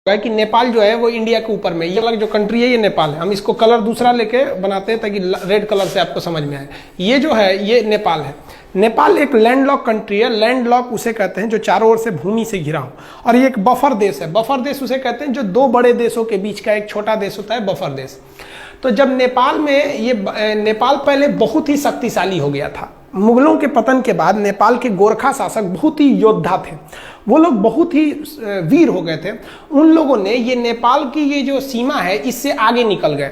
कि नेपाल जो है वो इंडिया के ऊपर में, ये वाला जो कंट्री है ये नेपाल है। हम इसको कलर दूसरा लेके बनाते हैं ताकि रेड कलर से आपको समझ में आए। ये जो है ये नेपाल है। नेपाल एक लैंडलॉक कंट्री है। लैंडलॉक उसे कहते हैं जो चारों ओर से भूमि से घिरा हो, और ये एक बफर देश है। बफर देश उसे कहते हैं जो दो बड़े देशों के बीच का एक छोटा देश होता है, बफर देश। तो जब नेपाल में ये नेपाल पहले बहुत ही शक्तिशाली हो गया था। मुगलों के पतन के बाद नेपाल के गोरखा शासक बहुत ही योद्धा थे, वो लोग बहुत ही वीर हो गए थे। उन लोगों ने ये नेपाल की ये जो सीमा है इससे आगे निकल गए।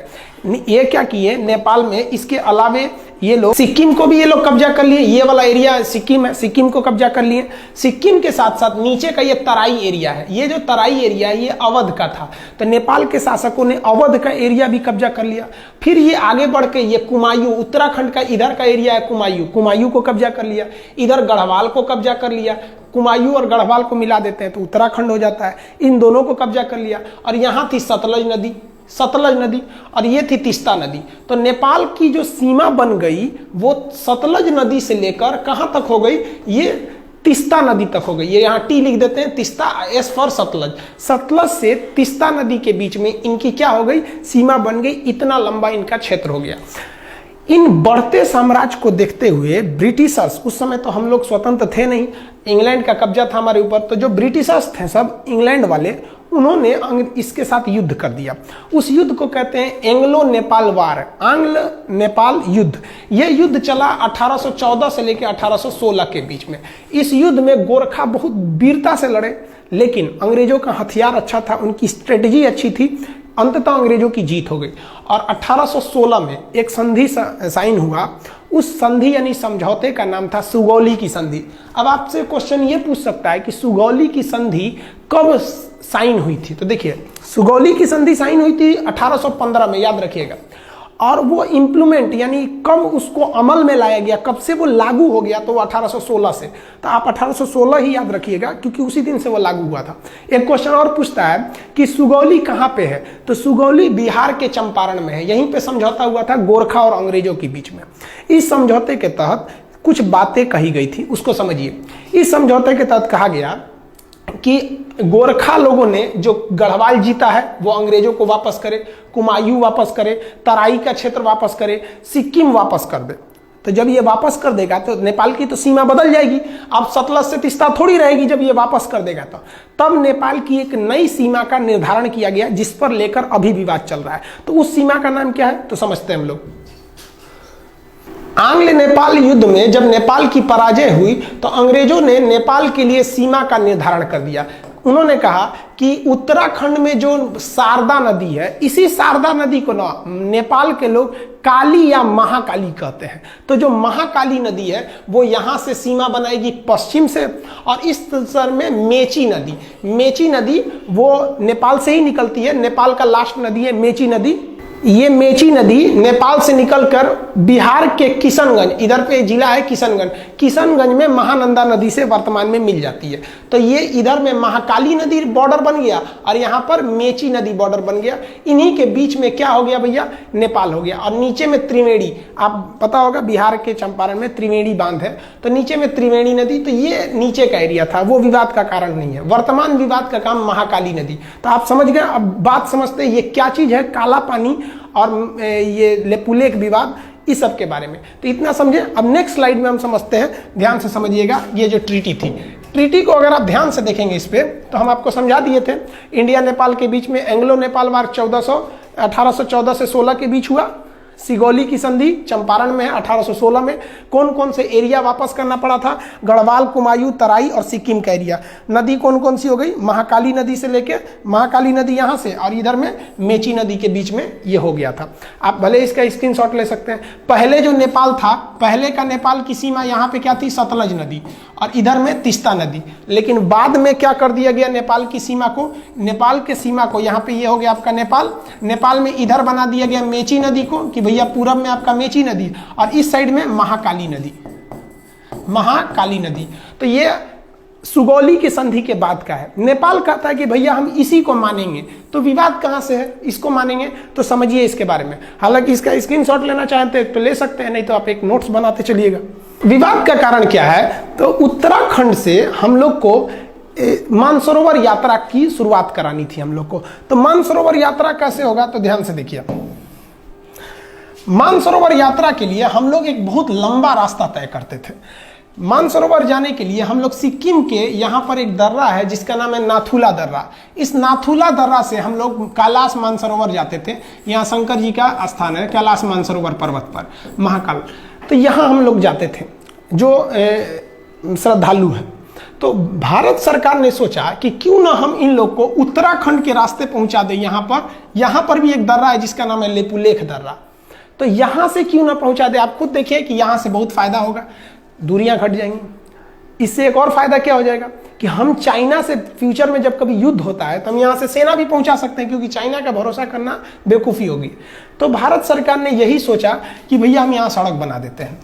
ये क्या किए, नेपाल में इसके अलावे ये लोग सिक्किम को भी ये लोग कब्जा कर लिए। ये वाला एरिया सिक्किम है, सिक्किम को कब्जा कर लिए। सिक्किम के साथ साथ नीचे का ये तराई एरिया है, ये जो तराई एरिया है ये अवध का था। तो नेपाल के शासकों ने अवध का एरिया भी कब्जा कर लिया। फिर ये आगे बढ़ के ये कुमायूं, उत्तराखंड का इधर का एरिया है कुमायूं, कुमायूं को कब्जा कर लिया। इधर गढ़वाल को कब्जा कर लिया। कुमायूं और गढ़वाल को मिला देते हैं तो उत्तराखंड हो जाता है। इन दोनों को कब्जा कर लिया। और यहाँ थी सतलज नदी और ये थी तीस्ता नदी। तो नेपाल की जो सीमा बन गई वो सतलज नदी से लेकर कहां तक हो गई, ये तीस्ता नदी तक हो गई। ये यहाँ टी लिख देते हैं, तीस्ता, एस फॉर सतलज। सतलज से तीस्ता नदी के बीच में इनकी क्या हो गई, सीमा बन गई। इतना लंबा इनका क्षेत्र हो गया। इन बढ़ते साम्राज्य को देखते हुए ब्रिटिशर्स, उस समय तो हम लोग स्वतंत्र थे नहीं, इंग्लैंड का कब्जा था हमारे ऊपर, तो जो ब्रिटिशर्स थे सब इंग्लैंड वाले, उन्होंने इसके साथ युद्ध कर दिया। उस युद्ध को कहते हैं एंग्लो नेपाल वार, आंग्ल नेपाल युद्ध। यह युद्ध चला 1814 से लेकर 1816 के बीच में। इस युद्ध में गोरखा बहुत वीरता से लड़े, लेकिन अंग्रेजों का हथियार अच्छा था, उनकी स्ट्रेटजी अच्छी थी। अंततः अंग्रेजों की जीत हो गई और 1816 में एक संधि साइन हुआ। उस संधि यानी समझौते का नाम था सुगौली की संधि। अब आपसे क्वेश्चन ये पूछ सकता है कि सुगौली की संधि कब साइन हुई थी। तो देखिए, सुगौली की संधि साइन हुई थी 1815 में, याद रखिएगा। और वो इम्प्लीमेंट यानी कब उसको अमल में लाया गया, कब से वो लागू हो गया, तो वो 1816 से। तो आप 1816 ही याद रखिएगा क्योंकि उसी दिन से वो लागू हुआ था। एक क्वेश्चन और पूछता है कि सुगौली कहाँ पे है, तो सुगौली बिहार के चंपारण में है। यहीं पे समझौता हुआ था गोरखा और अंग्रेजों के बीच में। इस समझौते के तहत कुछ बातें कही गई थी, उसको समझिए। इस समझौते के तहत कहा गया कि गोरखा लोगों ने जो गढ़वाल जीता है वो अंग्रेजों को वापस करे, कुमायूं वापस करे, तराई का क्षेत्र वापस करे, सिक्किम वापस कर दे। तो जब ये वापस कर देगा तो नेपाल की तो सीमा बदल जाएगी। अब सतलज से तीस्ता थोड़ी रहेगी जब ये वापस कर देगा तो। तब नेपाल की एक नई सीमा का निर्धारण किया गया जिस पर लेकर अभी विवाद चल रहा है। तो उस सीमा का नाम क्या है, तो समझते हैं हम लोग। आंग्ल नेपाल युद्ध में जब नेपाल की पराजय हुई तो अंग्रेजों ने नेपाल के लिए सीमा का निर्धारण कर दिया। उन्होंने कहा कि उत्तराखंड में जो शारदा नदी है, इसी शारदा नदी को ना नेपाल के लोग काली या महाकाली कहते हैं। तो जो महाकाली नदी है वो यहाँ से सीमा बनाएगी पश्चिम से, और इस सर में मेची नदी वो नेपाल से ही निकलती है। नेपाल का लास्ट नदी है मेची नदी। ये मेची नदी नेपाल से निकलकर बिहार के किशनगंज, इधर पे जिला है किशनगंज में महानंदा नदी से वर्तमान में मिल जाती है। तो ये इधर में महाकाली नदी बॉर्डर बन गया और यहाँ पर मेची नदी बॉर्डर बन गया। इन्हीं के बीच में क्या हो गया भैया, नेपाल हो गया। और नीचे में त्रिवेणी, आप पता होगा बिहार के चंपारण में त्रिवेणी बांध है, तो नीचे में त्रिवेणी नदी। तो ये नीचे का एरिया था, वो विवाद का कारण नहीं है। वर्तमान विवाद का काम महाकाली नदी। तो आप समझ गए। अब बात समझते हैं ये क्या चीज है, काला पानी और ये लेपुलेख विवाद, इस सब के बारे में। तो इतना समझे। अब नेक्स्ट स्लाइड में हम समझते हैं, ध्यान से समझिएगा। ये जो ट्रीटी थी, ट्रीटी को अगर आप ध्यान से देखेंगे इस पे, तो हम आपको समझा दिए थे। इंडिया नेपाल के बीच में एंग्लो नेपाल वार 1814 से 16 के बीच हुआ। सिगौली की संधि चंपारण में है 1816 में। कौन कौन से एरिया वापस करना पड़ा था, गढ़वाल, कुमायूं, तराई और सिक्किम का एरिया। नदी कौन कौन सी हो गई, महाकाली नदी से लेके, महाकाली नदी यहाँ से, और इधर में मेची नदी के बीच में ये हो गया था। आप भले इसका स्क्रीनशॉट ले सकते हैं। पहले जो नेपाल था, पहले का नेपाल की सीमा यहाँ पे क्या थी, सतलज नदी, और इधर में तीस्ता नदी। लेकिन बाद में क्या कर दिया गया, नेपाल की सीमा को, यहाँ पे ये हो गया आपका नेपाल में इधर बना दिया गया मेची नदी को, कि भैया पूरब में आपका मेची नदी और इस साइड में महाकाली नदी। तो ये सुगौली की संधि के बाद का है। नेपाल कहता है कि भैया हम इसी को मानेंगे। तो विवाद कहां से है, इसको मानेंगे। तो समझिए इसके बारे में। हालांकि इसका स्क्रीनशॉट लेना चाहते हैं तो ले सकते हैं, नहीं तो आप एक नोट्स बनाते चलिएगा। विवाद का कारण क्या है, तो उत्तराखंड से हम लोग को मानसरोवर यात्रा की शुरुआत करानी थी हम लोग को। तो मानसरोवर यात्रा कैसे होगा, तो ध्यान से देखिए। मानसरोवर यात्रा के लिए हम लोग एक बहुत लंबा रास्ता तय करते थे। मानसरोवर जाने के लिए हम लोग सिक्किम के यहाँ पर एक दर्रा है जिसका नाम है नाथुला दर्रा। इस नाथुला दर्रा से हम लोग कैलाश मानसरोवर जाते थे। यहाँ शंकर जी का स्थान है कैलाश मानसरोवर पर्वत पर, महाकाल। तो यहाँ हम लोग जाते थे जो श्रद्धालु हैं। तो भारत सरकार ने सोचा कि क्यों ना हम इन लोग को उत्तराखंड के रास्ते पहुंचा दें। यहाँ पर भी एक दर्रा है जिसका नाम है लेपुलेख दर्रा। तो यहाँ से क्यों ना पहुंचा दे। आप खुद देखिए कि यहाँ से बहुत फायदा होगा, दूरियां घट जाएंगी। इससे एक और फायदा क्या हो जाएगा कि हम चाइना से फ्यूचर में जब कभी युद्ध होता है तो हम यहाँ से सेना भी पहुंचा सकते हैं, क्योंकि चाइना का भरोसा करना बेवकूफ़ी होगी। तो भारत सरकार ने यही सोचा कि भैया हम यहाँ सड़क बना देते हैं।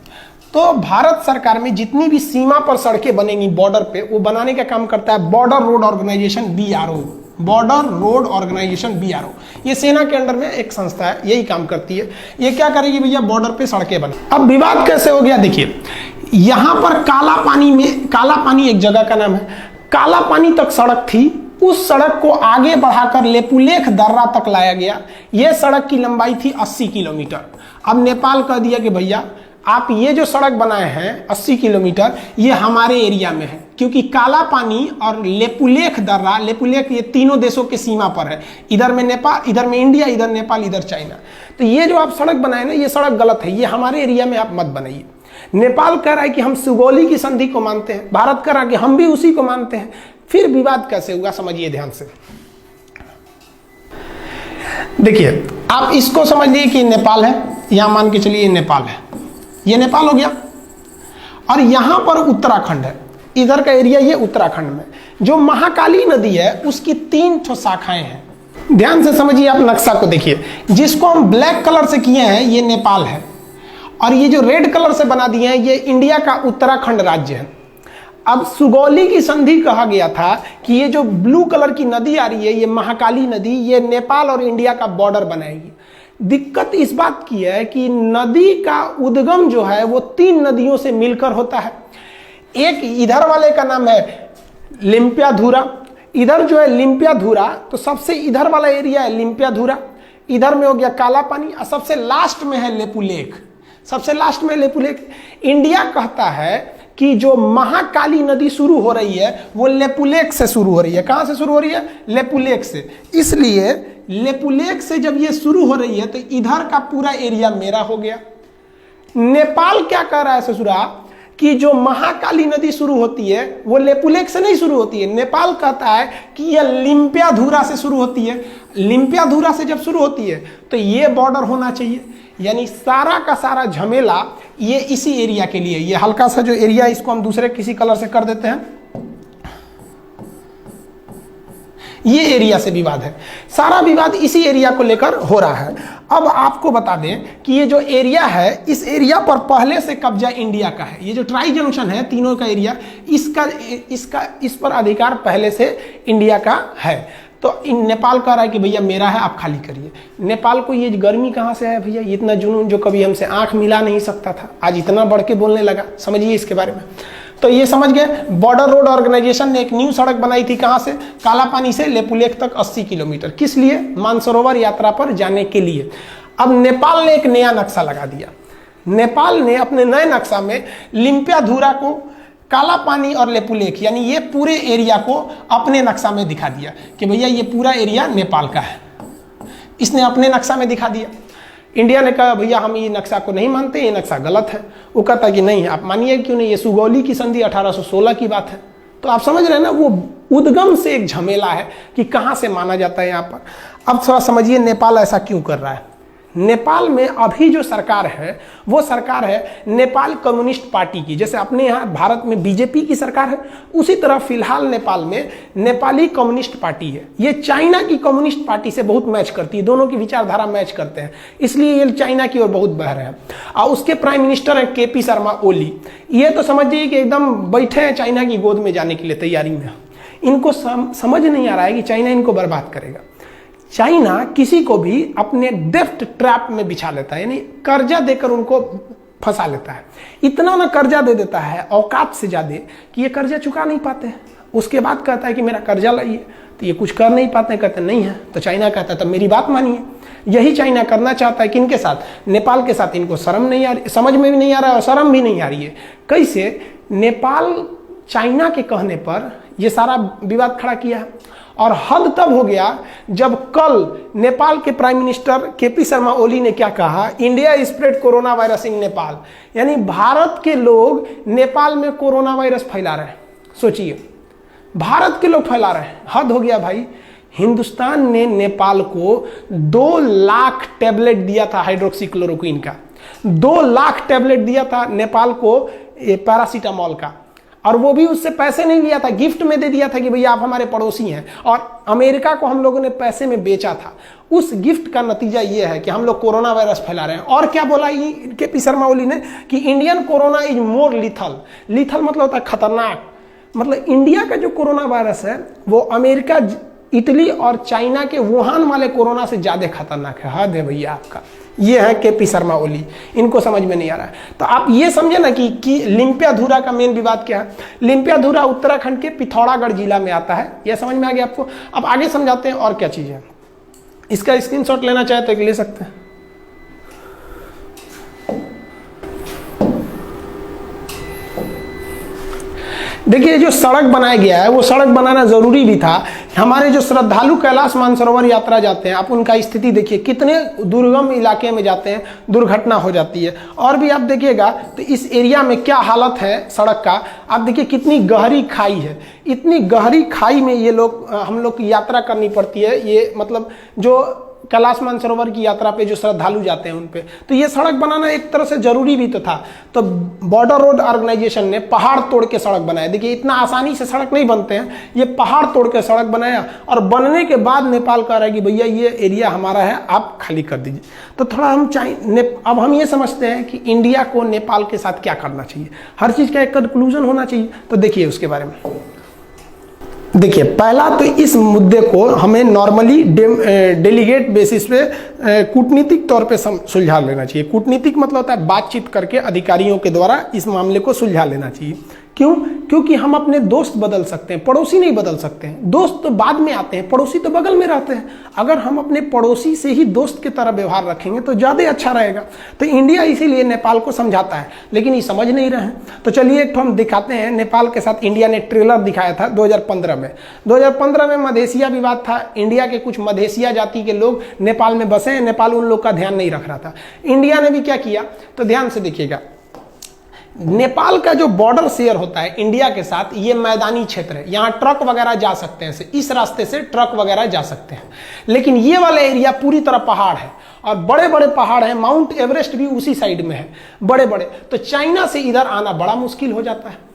तो भारत सरकार में जितनी भी सीमा पर सड़कें बनेंगी बॉर्डर पे, वो बनाने का काम करता है border road organisation BRO, border road organisation BRO। ये सेना के अंडर में एक संस्था है, यही काम करती है। ये क्या करेगी भैया, बॉर्डर पे सड़कें बना। अब विवाद कैसे हो गया देखिए, यहाँ पर काला पानी एक जगह का नाम है, काला पानी तक सड़क थी। उस सड़क को आगे बढ़ाकर लेपुलेख दर्रा तक लाया गया। यह सड़क की लंबाई थी 80 किलोमीटर। अब नेपाल कह दिया कि भैया आप ये जो सड़क बनाए हैं 80 किलोमीटर, ये हमारे एरिया में है, क्योंकि काला पानी और लेपुलेख दर्रा, लेपुलेख ये तीनों देशों के सीमा पर है। इधर में नेपाल, इधर में इंडिया, इधर नेपाल, इधर चाइना। तो ये जो आप सड़क बनाए ना, ये सड़क गलत है, ये हमारे एरिया में आप मत बनाइए। नेपाल कह रहा है कि हम सुगौली की संधि को मानते हैं, भारत कह रहा है कि हम भी उसी को मानते हैं। फिर विवाद कैसे हुआ समझिए ध्यान से। देखिए आप इसको समझ लीजिए कि नेपाल है, यहां मान के चलिए नेपाल है, ये नेपाल हो गया, और यहां पर उत्तराखंड है, इधर का एरिया ये उत्तराखंड में। जो महाकाली नदी है उसकी 3 ठो शाखाएं हैं। ध्यान से समझिए, आप नक्शा को देखिए, जिसको हम ब्लैक कलर से किए हैं ये नेपाल है, और ये जो रेड कलर से बना दिए हैं ये इंडिया का उत्तराखंड राज्य है। अब सुगौली की संधि कहा गया था कि ये जो ब्लू कलर की नदी आ रही है, ये महाकाली नदी, ये नेपाल और इंडिया का बॉर्डर बनाएगी। दिक्कत इस बात की है कि नदी का उद्गम जो है वो 3 नदियों से मिलकर होता है। एक इधर वाले का नाम है लिम्पियाधुरा, इधर जो है लिम्पियाधुरा, तो सबसे इधर वाला एरिया है लिम्पियाधुरा, इधर में हो गया काला पानी, और सबसे लास्ट में है लेपुलेख, सबसे लास्ट में लेपुलेख। इंडिया कहता है कि जो महाकाली नदी शुरू हो रही है वो लेपुलेख से शुरू हो रही है। कहां से शुरू हो रही है? लेपुलेख से। इसलिए लेपुलेख से जब ये शुरू हो रही है तो इधर का पूरा एरिया मेरा हो गया। नेपाल क्या कह रहा है ससुरा कि जो महाकाली नदी शुरू होती है वो लेपुलेख से नहीं शुरू होती है। नेपाल कहता है कि यह लिम्पियाधुरा से शुरू होती है। लिम्पियाधुरा से जब शुरू होती है तो ये बॉर्डर होना चाहिए। यानी सारा का सारा झमेला ये इसी एरिया के लिए, ये हल्का सा जो एरिया इसको हम दूसरे किसी कलर से कर देते हैं, ये एरिया से विवाद है। सारा विवाद इसी एरिया को लेकर हो रहा है। अब आपको बता दें कि ये जो एरिया है, इस एरिया पर पहले से कब्जा इंडिया का है। ये जो ट्राई जंक्शन है तीनों का एरिया, इस पर अधिकार पहले से इंडिया का है। तो नेपाल कह रहा है कि भैया मेरा है, आप खाली करिए। नेपाल को ये गर्मी कहाँ से है भैया, इतना जुनून जो कभी हमसे आंख मिला नहीं सकता था, आज इतना बढ़ के बोलने लगा। समझिए इसके बारे में। तो ये समझ गए, बॉर्डर रोड ऑर्गेनाइजेशन ने एक न्यू सड़क बनाई थी। कहाँ से? काला पानी से लेपुलेख तक 80 किलोमीटर। किस लिए? मानसरोवर यात्रा पर जाने के लिए। अब नेपाल ने एक नया नक्शा लगा दिया। नेपाल ने अपने नए नक्शा में लिम्पियाधुरा को, काला पानी और लेपुलेख, यानी ये पूरे एरिया को अपने नक्शा में दिखा दिया कि भैया ये पूरा एरिया नेपाल का है। इसने अपने नक्शा में दिखा दिया। इंडिया ने कहा भैया हम ये नक्शा को नहीं मानते, ये नक्शा गलत है। वो कहता कि नहीं आप मानिए, क्यों नहीं, ये सुगौली की संधि 1816 की बात है। तो आप समझ रहे हैं ना, वो उद्गम से एक झमेला है कि कहाँ से माना जाता है यहाँ पर। अब थोड़ा समझिए नेपाल ऐसा क्यों कर रहा है। नेपाल में अभी जो सरकार है वो सरकार है नेपाल कम्युनिस्ट पार्टी की। जैसे अपने यहाँ भारत में बीजेपी की सरकार है, उसी तरह फिलहाल नेपाल में नेपाली कम्युनिस्ट पार्टी है। ये चाइना की कम्युनिस्ट पार्टी से बहुत मैच करती है, दोनों की विचारधारा मैच करते हैं, इसलिए ये चाइना की ओर बहुत बह रहे हैं। और उसके प्राइम मिनिस्टर हैं KP शर्मा ओली। ये तो समझिए कि एकदम बैठे हैं चाइना की गोद में जाने के लिए तैयारी में। इनको समझ नहीं आ रहा है कि चाइना इनको बर्बाद करेगा। चाइना किसी को भी अपने डेफ्ट ट्रैप में बिछा लेता है, यानी कर्जा देकर उनको फंसा लेता है। इतना ना कर्जा दे देता है औकात से ज्यादा कि ये कर्जा चुका नहीं पाते हैं। उसके बाद कहता है कि मेरा कर्जा लाइए, तो ये कुछ कर नहीं पाते, कहते नहीं है। तो चाइना कहता है तब मेरी बात मानिए। यही चाइना करना चाहता है किनके साथ? नेपाल के साथ। इनको शर्म नहीं आ रही, समझ में भी नहीं आ रहा है और शर्म भी नहीं आ रही है। कैसे? नेपाल चाइना के कहने पर ये सारा विवाद खड़ा किया है। और हद तब हो गया जब कल नेपाल के prime minister KP Sharma Oli ने क्या कहा, India spread corona virus in Nepal, यानी भारत के लोग नेपाल में कोरोना वायरस फैला रहे हैं। सोचिए, भारत के लोग फैला रहे हैं, हद हो गया भाई। हिंदुस्तान ने नेपाल को 2 लाख टैबलेट दिया था हाइड्रोक्सीक्लोरोक्विन का, 2 लाख टैबलेट दिया था नेपाल को पैरासीटामोल का, और वो भी उससे पैसे नहीं लिया था, गिफ्ट में दे दिया था कि भैया आप हमारे पड़ोसी हैं। और अमेरिका को हम लोगों ने पैसे में बेचा था। उस गिफ्ट का नतीजा ये है कि हम लोग कोरोना वायरस फैला रहे हैं। और क्या बोला केपी शर्मा ओली ने कि Indian corona is more lethal. Lethal मतलब होता है खतरनाक। मतलब इंडिया का जो कोरोना वायरस है वो अमेरिका, इटली और चाइना के वुहान वाले कोरोना से ज्यादा खतरनाक है। हद है भैया आपका। ये है केपी शर्मा ओली, इनको समझ में नहीं आ रहा है। तो आप ये समझे ना कि लिम्पियाधुरा का मेन विवाद क्या है। लिम्पियाधुरा उत्तराखंड के पिथौरागढ़ जिला में आता है, यह समझ में आ गया आपको। अब आगे समझाते हैं और क्या चीज है। इसका स्क्रीनशॉट लेना चाहे तो ले सकते हैं। देखिए, जो सड़क बनाया गया है वो सड़क बनाना जरूरी भी था। हमारे जो श्रद्धालु कैलाश मानसरोवर यात्रा जाते हैं, आप उनका स्थिति देखिए, कितने दुर्गम इलाके में जाते हैं, दुर्घटना हो जाती है। और भी आप देखिएगा तो इस एरिया में क्या हालत है सड़क का। आप देखिए कितनी गहरी खाई है, इतनी गहरी खाई में ये लोग, हम लोग की यात्रा करनी पड़ती है। ये मतलब जो कैलाश मानसरोवर की यात्रा पे जो श्रद्धालु जाते हैं उन पे, तो ये सड़क बनाना एक तरह से जरूरी भी तो था। तो बॉर्डर रोड ऑर्गेनाइजेशन ने पहाड़ तोड़ के सड़क बनाया। देखिए, इतना आसानी से सड़क नहीं बनते हैं, ये पहाड़ तोड़ के सड़क बनाया। और बनने के बाद नेपाल कह रहा है कि भैया ये एरिया हमारा है, आप खाली कर दीजिए। तो थोड़ा हम अब हम ये समझते हैं कि इंडिया को नेपाल के साथ क्या करना चाहिए, हर चीज का एक कंक्लूजन होना चाहिए। तो देखिए उसके बारे में। देखिए, पहला तो इस मुद्दे को हमें नॉर्मली डेलीगेट बेसिस पे कूटनीतिक तौर पे सुलझा लेना चाहिए। कूटनीतिक मतलब होता है बातचीत करके अधिकारियों के द्वारा इस मामले को सुलझा लेना चाहिए। क्यों? क्योंकि हम अपने दोस्त बदल सकते हैं, पड़ोसी नहीं बदल सकते हैं। दोस्त तो बाद में आते हैं, पड़ोसी तो बगल में रहते हैं। अगर हम अपने पड़ोसी से ही दोस्त की तरह व्यवहार रखेंगे तो ज़्यादा अच्छा रहेगा। तो इंडिया इसीलिए नेपाल को समझाता है, लेकिन ये समझ नहीं रहे हैं। तो चलिए एक तो हम दिखाते हैं। नेपाल के साथ इंडिया ने ट्रेलर दिखाया था 2015 में। 2015 में मधेसिया विवाद था। इंडिया के कुछ मधेसिया जाति के लोग नेपाल में बसे हैं, नेपाल उन लोग का ध्यान नहीं रख रहा था। इंडिया ने भी क्या किया, तो ध्यान से देखिएगा। नेपाल का जो बॉर्डर शेयर होता है इंडिया के साथ, ये मैदानी क्षेत्र है, यहाँ ट्रक वगैरह जा सकते हैं, इस रास्ते से ट्रक वगैरह जा सकते हैं। लेकिन ये वाला एरिया पूरी तरह पहाड़ है और बड़े बड़े पहाड़ हैं। माउंट एवरेस्ट भी उसी साइड में है, बड़े बड़े। तो चाइना से इधर आना बड़ा मुश्किल हो जाता है।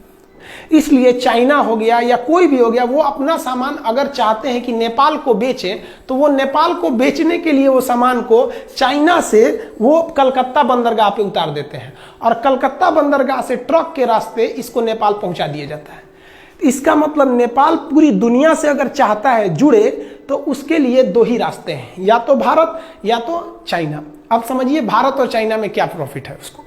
इसलिए चाइना हो गया या कोई भी हो गया, वो अपना सामान अगर चाहते हैं कि नेपाल को बेचें, तो वो नेपाल को बेचने के लिए वो सामान को चाइना से वो कलकत्ता बंदरगाह पे उतार देते हैं और कलकत्ता बंदरगाह से ट्रक के रास्ते इसको नेपाल पहुंचा दिया जाता है। इसका मतलब नेपाल पूरी दुनिया से अगर चाहता है जुड़े तो उसके लिए 2 ही रास्ते हैं, या तो भारत या तो चाइना। अब समझिए भारत और चाइना में क्या प्रॉफिट है उसको।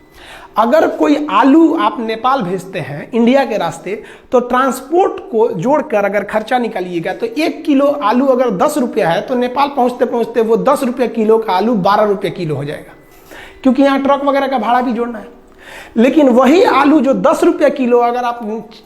अगर कोई आलू आप नेपाल भेजते हैं इंडिया के रास्ते, तो ट्रांसपोर्ट को जोड़कर अगर खर्चा निकालिएगा तो 1 किलो आलू अगर 10 रुपया है, तो नेपाल पहुंचते पहुंचते वो 10 रुपये किलो का आलू 12 रुपये किलो हो जाएगा, क्योंकि यहाँ ट्रक वगैरह का भाड़ा भी जोड़ना है। लेकिन वही आलू जो 10 रुपये किलो अगर आप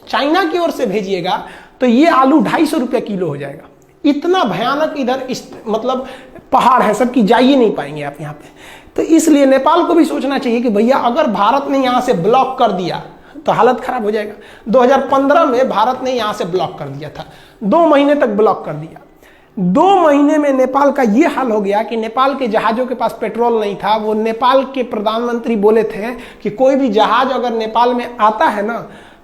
चाइना की ओर से भेजिएगा तो ये आलू 250 रुपये किलो हो जाएगा। इतना भयानक इधर मतलब पहाड़ है, सबकी जा ही नहीं पाएंगे आप यहाँ पे। तो इसलिए नेपाल को भी सोचना चाहिए कि भैया अगर भारत ने यहाँ से ब्लॉक कर दिया तो हालत खराब हो जाएगा। 2015 में भारत ने यहाँ से ब्लॉक कर दिया था, 2 महीने तक ब्लॉक कर दिया। 2 महीने में नेपाल का ये हाल हो गया कि नेपाल के जहाजों के पास पेट्रोल नहीं था। वो नेपाल के प्रधानमंत्री बोले थे कि कोई भी जहाज अगर नेपाल में आता है ना,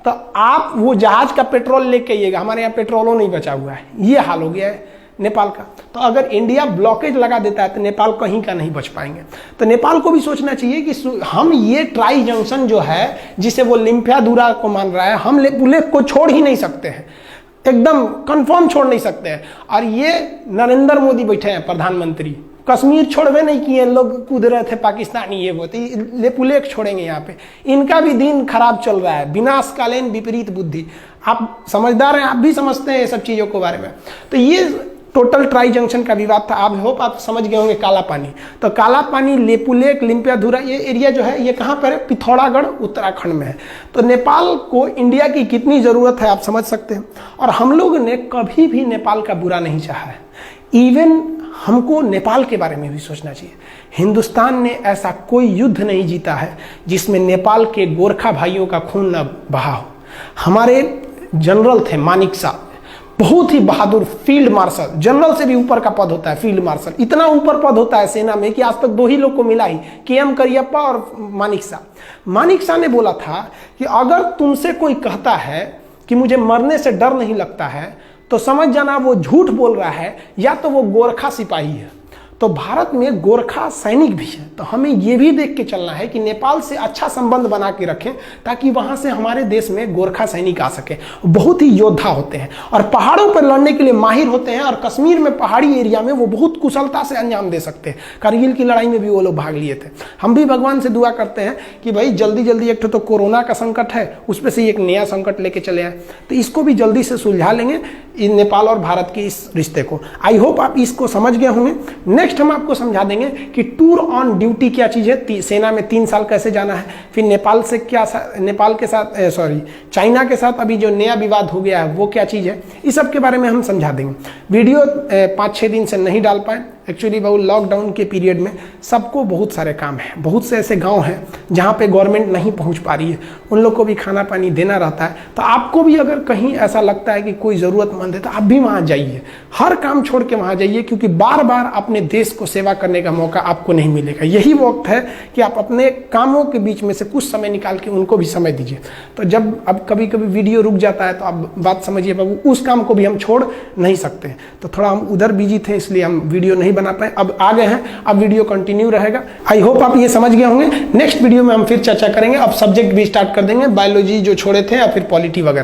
तो आप वो जहाज का पेट्रोल लेके आइएगा, हमारे यहाँ पेट्रोलों नहीं बचा हुआ है। ये हाल हो गया है नेपाल का। तो अगर इंडिया ब्लॉकेज लगा देता है तो नेपाल कहीं का नहीं बच पाएंगे। तो नेपाल को भी सोचना चाहिए कि हम ये ट्राई जंक्शन जो है, जिसे वो लिम्पियाधुरा को मान रहा है, हम लेक को छोड़ ही नहीं सकते हैं, एकदम कंफर्म छोड़ नहीं सकते हैं। और ये नरेंद्र मोदी बैठे हैं प्रधानमंत्री, कश्मीर छोड़वे नहीं किए, लोग कूद रहे थे पाकिस्तानी, ये वो तो लेपुलेख छोड़ेंगे यहाँ पे। इनका भी दिन खराब चल रहा है, विनाशकालीन विपरीत बुद्धि। आप समझदार हैं, आप भी समझते हैं ये सब चीज़ों के बारे में। तो ये टोटल ट्राई जंक्शन का विवाद था। आप होप आप समझ गए होंगे काला पानी। तो काला पानी, लेपुलेख, लिम्पियाधुरा, ये एरिया जो है ये कहाँ पर है? पिथौरागढ़ उत्तराखंड में है। तो नेपाल को इंडिया की कितनी ज़रूरत है आप समझ सकते हैं। और हम लोग ने कभी भी नेपाल का बुरा नहीं चाहा है। इवन हमको नेपाल के बारे में भी सोचना चाहिए। हिंदुस्तान ने ऐसा कोई युद्ध नहीं जीता है जिसमें नेपाल के गोरखा भाइयों का खून न बहा हो। हमारे जनरल थे मानिक साहब, बहुत ही बहादुर फील्ड मार्शल, जनरल से भी ऊपर का पद होता है फील्ड मार्शल। इतना ऊपर पद होता है सेना में कि आज तक 2 ही लोग को मिला ही, KM करियप्पा और मानिक शाह। मानिक शाह ने बोला था कि अगर तुमसे कोई कहता है कि मुझे मरने से डर नहीं लगता है तो समझ जाना वो झूठ बोल रहा है, या तो वो गोरखा सिपाही है। तो भारत में गोरखा सैनिक भी है। तो हमें ये भी देख के चलना है कि नेपाल से अच्छा संबंध बना के रखें ताकि वहाँ से हमारे देश में गोरखा सैनिक आ सके। बहुत ही योद्धा होते हैं और पहाड़ों पर लड़ने के लिए माहिर होते हैं। और कश्मीर में पहाड़ी एरिया में वो बहुत कुशलता से अंजाम दे सकते हैं। कारगिल की लड़ाई में भी वो लोग भाग लिए थे। हम भी भगवान से दुआ करते हैं कि भाई जल्दी जल्दी, एक तो कोरोना का संकट है, उस पर से एक नया संकट लेके चले आए, तो इसको भी जल्दी से सुलझा लेंगे नेपाल और भारत के इस रिश्ते को। आई होप आप इसको समझ गए होंगे। नेक्स्ट हम आपको समझा देंगे कि टूर ऑन ड्यूटी क्या चीज़ है, सेना में 3 साल कैसे जाना है, फिर नेपाल से क्या, नेपाल के साथ चाइना के साथ अभी जो नया विवाद हो गया है वो क्या चीज़ है, इस सब के बारे में हम समझा देंगे। वीडियो 5-6 दिन से नहीं डाल पाए एक्चुअली, बहुत लॉकडाउन के पीरियड में सबको बहुत सारे काम हैं। बहुत से ऐसे गांव हैं जहां पे गवर्नमेंट नहीं पहुंच पा रही है, उन लोग को भी खाना पानी देना रहता है। तो आपको भी अगर कहीं ऐसा लगता है कि कोई ज़रूरतमंद है तो आप भी वहां जाइए, हर काम छोड़ के वहां जाइए, क्योंकि बार बार अपने देश को सेवा करने का मौका आपको नहीं मिलेगा। यही वक्त है कि आप अपने कामों के बीच में से कुछ समय निकाल के उनको भी समय दीजिए। तो जब अब कभी कभी वीडियो रुक जाता है तो आप बात समझिए बाबू, उस काम को भी हम छोड़ नहीं सकते। तो थोड़ा हम उधर बिजी थे इसलिए हम वीडियो नहीं बना पाए, अब आ गए हैं, अब वीडियो कंटिन्यू रहेगा। आई होप आप ये समझ गए होंगे। नेक्स्ट वीडियो में हम फिर चर्चा करेंगे, अब सब्जेक्ट भी स्टार्ट कर देंगे, बायोलॉजी जो छोड़े थे या फिर पॉलिटी वगैरह।